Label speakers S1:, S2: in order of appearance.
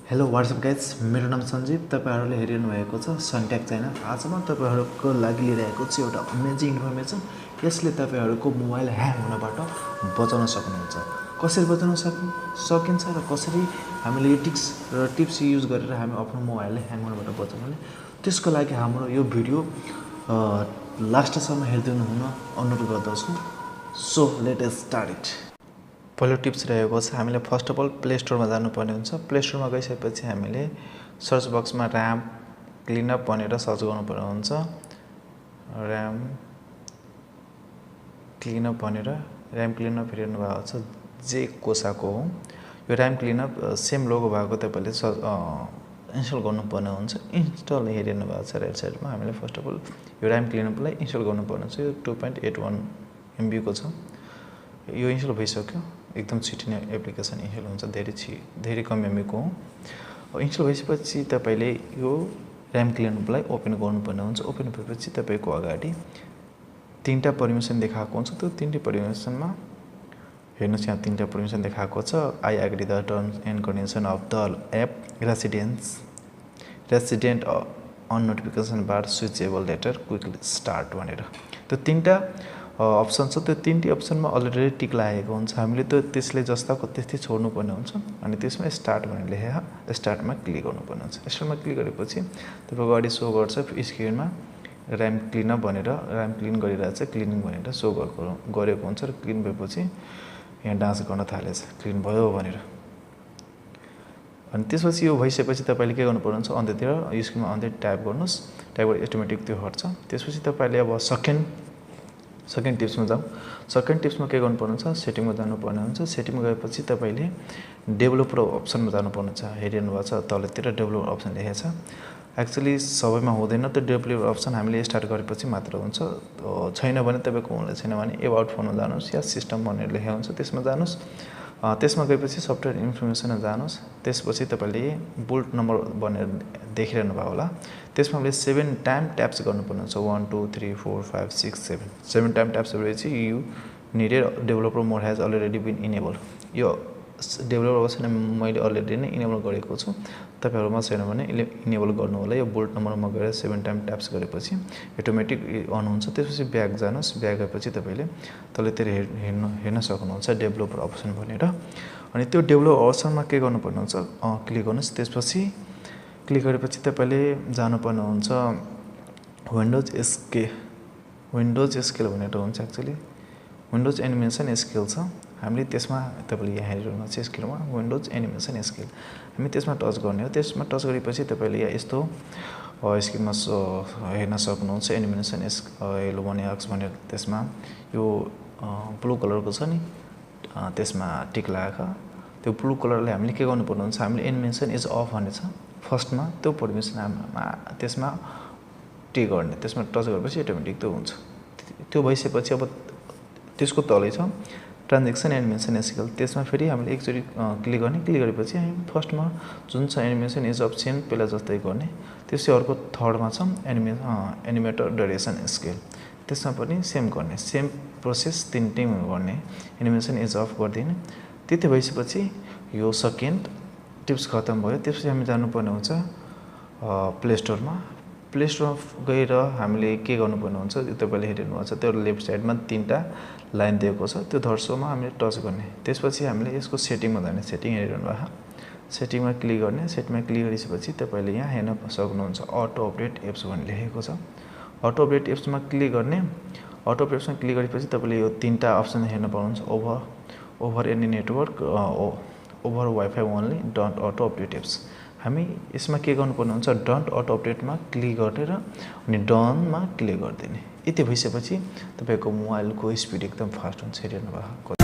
S1: Hello what's up guys, मेरो नाम सञ्जीव। तपाईहरुले हेरिरहनु भएको छ सन्टेक च्यानल। आज म तपाईहरुको लागि लिइरहेको छु एउटा अमेजिङ इन्फर्मेसन। यसले तपाईहरुको मोबाइल ह्याङ हुनबाट बचाउन सक्नुहुन्छ। कसरी बचाउन सकिन्छ र कसरी हामीले टिप्स युज गरेर हामी आफ्नो मोबाइलले ह्याङ हुनबाट बचाउने, त्यसको लागि हाम्रो यो भिडियो लास्टसम्म हेरिदिनु हुन अनुरोध गर्दछु। So let us start it. पहिलो टिप्स रहेको छ, हामीले फर्स्ट अफ अल प्ले स्टोरमा जानुपर्ने हुन्छ। प्ले स्टोरमा गइसकेपछि हामीले सर्च बक्समा ऱ्याम क्लिनअप भनेर सर्च गर्नुपर्ने हुन्छ। ऱ्याम क्लिनअप भनेर ऱ्याम क्लिनअप हेर्नु भएको छ, जे कोसाको हो यो ऱ्याम क्लिनअप। सेम लोगो भएको तपाईले इन्स्टल गर्नुपर्ने हुन्छ। इन्स्टल हेरिरहनु भएको छ राइट साइडमा। हामीले फर्स्ट अफ अल यो ऱ्याम क्लिनअपलाई इन्स्टल गर्नुपर्ने हुन्छ। यो 2.81 MB को छ। यो इन्स्टल भइसक्यो। एकदम छिटो नै एप्लिकेसन इन्स्टल हुन्छ। धेरै कम MB को हो। इन्स्टल भइसकेपछि तपाईले यो ऱ्याम क्लिनअपलाई ओपन गर्नुपर्ने हुन्छ। ओपन भएपछि तपाईको अगाडि तीनटा परमिसन देखाएको हुन्छ। त्यो तीनटा परमिसनमा हेर्नुस्, यहाँ तीनटा परमिसन देखाएको छ। I agree the terms and condition of the app resident on notification bar switchable later quickly start भनेर त्यो तीनटा अप्सन छ। त्यो तीनटी अप्सनमा अलरेडी टिक लागेको हुन्छ। हामीले त त्यसले जस्ताको त्यस्तै छोड्नुपर्ने हुन्छ। अनि त्यसमा स्टार्ट भनेर लेखेको स्टार्टमा क्लिक गर्नुपर्ने हुन्छ। स्टार्टमा क्लिक गरेपछि तपाईको अगाडि सो गर्छ स्क्रिनमा ऱ्याम क्लिनअप भनेर, ऱ्याम क्लिन गरिरहेछ, क्लिनिङ भनेर सो गरेको हुन्छ। र क्लिन भएपछि यहाँ डान्स गर्न थालेछ, क्लिन भयो भनेर। अनि त्यसपछि यो भइसकेपछि तपाईले के गर्नुपर्ने हुन्छ, अन्त्यतिर स्क्रिनमा अन्त्य टाइप गर्नुस्। टाइप गरे अटोमेटिक त्यो हट्छ। त्यसपछि तपाईले अब सेकेन्ड टिप्समा जाउँ। सेकेन्ड टिप्समा के गर्नुपर्ने हुन्छ, सेटिङमा जानुपर्ने हुन्छ। सेटिङमा गएपछि तपाईले डेभलपर अप्सनमा जानुपर्ने हुन्छ। हेरिरहनु भएको छ तलतिर डेभलपर अप्सन लेखेको छ। एक्चुअली सबैमा हुँदैन, त्यो डेभलपर अप्सन हामीले स्टार्ट गरेपछि मात्र हुन्छ। छैन भने तपाईको हुँदैन छैन भने एबाउट फोनमा जानुस् या सिस्टम भनेर लेखेको हुन्छ, त्यसमा जानुस्। त्यसमा गएपछि सफ्टवेयर इन्फर्मेसनमा जानुस्। त्यसपछि तपाईले बुल्ट नम्बर भनेर देखिरहनु भयो होला, त्यसमा हामीले 7 टाइम ट्याप्स गर्नुपर्ने हुन्छ। 1 2 3 4 5 6 7 टाइम ट्याप्स गरेपछि you needed developer mode has already been enable. यो डेभलपर अप्सन मैले अलरेडी नै इनेबल गरेको छु। तपाईहरुमा छैन भने इनेबल गर्नु होला। यो बुल्ट नम्बरमा गएर 7 टाइम ट्याप्स गरेपछि अटोमेटिक अन हुन्छ। त्यसपछि ब्याक जानुस्। ब्याक गएपछि तपाईले तलतिर हेर्न सक्नुहुन्छ डेभलपर अप्सन भनेर। अनि त्यो डेभलपर अप्सनमा के गर्नुपर्ने हुन्छ, क्लिक गर्नुस्। त्यसपछि क्लिक गरेपछि तपाईले जानुपर्ने हुन्छ विन्डोज स्केल भनेर हुन्छ। एक्चुअली विन्डोज एनिमेसन स्केल छ। हामीले त्यसमा तपाईले यहाँ हेरिरहनु छ स्क्रिनमा विन्डोज एनिमेसन स्केल। हामी त्यसमा टच गर्ने हो। त्यसमा टच गरेपछि तपाईले यहाँ यस्तो स्क्रिनमा हेर्न सक्नुहुन्छ। एनिमेसन हेलो भने एक्स भनेर त्यसमा यो ब्लू कलरको छ नि, त्यसमा टिक लागेको। त्यो ब्लू कलरले हामीले के गर्नुपर्ने हुन्छ, हामीले एनिमेसन इज अफ भन्ने छ फर्स्टमा, त्यो परमिसनमा त्यसमा टिक गर्ने। त्यसमा टच गरेपछि अटोमेटिक त्यो हुन्छ। त्यो भइसकेपछि अब त्यसको तलै छ ट्रान्जेक्सन एनिमेसन स्केल। त्यसमा फेरि हामीले एकचोटि क्लिक गर्ने। क्लिक गरेपछि हामी फर्स्टमा जुन छ एनिमेसन इज अफ सेम पहिला जस्तै गर्ने। त्यसै अर्को थर्डमा छ एनिमेटर ड्युरेसन स्केल। त्यसमा पनि सेम गर्ने, सेम प्रोसेस तीनटै गर्ने। एनिमेसन इज अफ गरिदिने। त्यति भइसकेपछि यो सेकेन्ड टिप्स खतम भयो। त्यसपछि हामी जानुपर्ने हुन्छ प्ले स्टोरमा। प्ले स्टोरमा गएर हामीले के गर्नुपर्ने हुन्छ, यो तपाईले हेरिरहनु भएको छ त्यो लेफ्ट साइडमा तीनटा लाइन दिएको छ। त्यो धर्सोमा हामीले टच गर्ने। त्यसपछि हामीले यसको सेटिङमा जाने। सेटिङ हेरिरहनु भएको, सेटिङमा क्लिक गर्ने। सेटिङमा क्लिक गरिसकेपछि तपाईले यहाँ हेर्न सक्नुहुन्छ अटो अपडेट एप्स भनेर लेखेको छ। अटो अपडेट एप्समा क्लिक गर्ने। अटो अपडेट एप्समा क्लिक गरेपछि तपाईले यो तीनटा अप्सन हेर्न पाउनुहुन्छ, over any network, over wifi only, don't auto update apps. हामी यसमा के गर्नुपर्ने हुन्छ, डन्ट अटो अपडेटमा क्लिक गरेर अनि डनमा क्लिक गरिदिने। यति भइसकेपछि तपाईको मोबाइलको स्पिड एकदम फास्ट हुन्छ। हेरिरहनु भएको।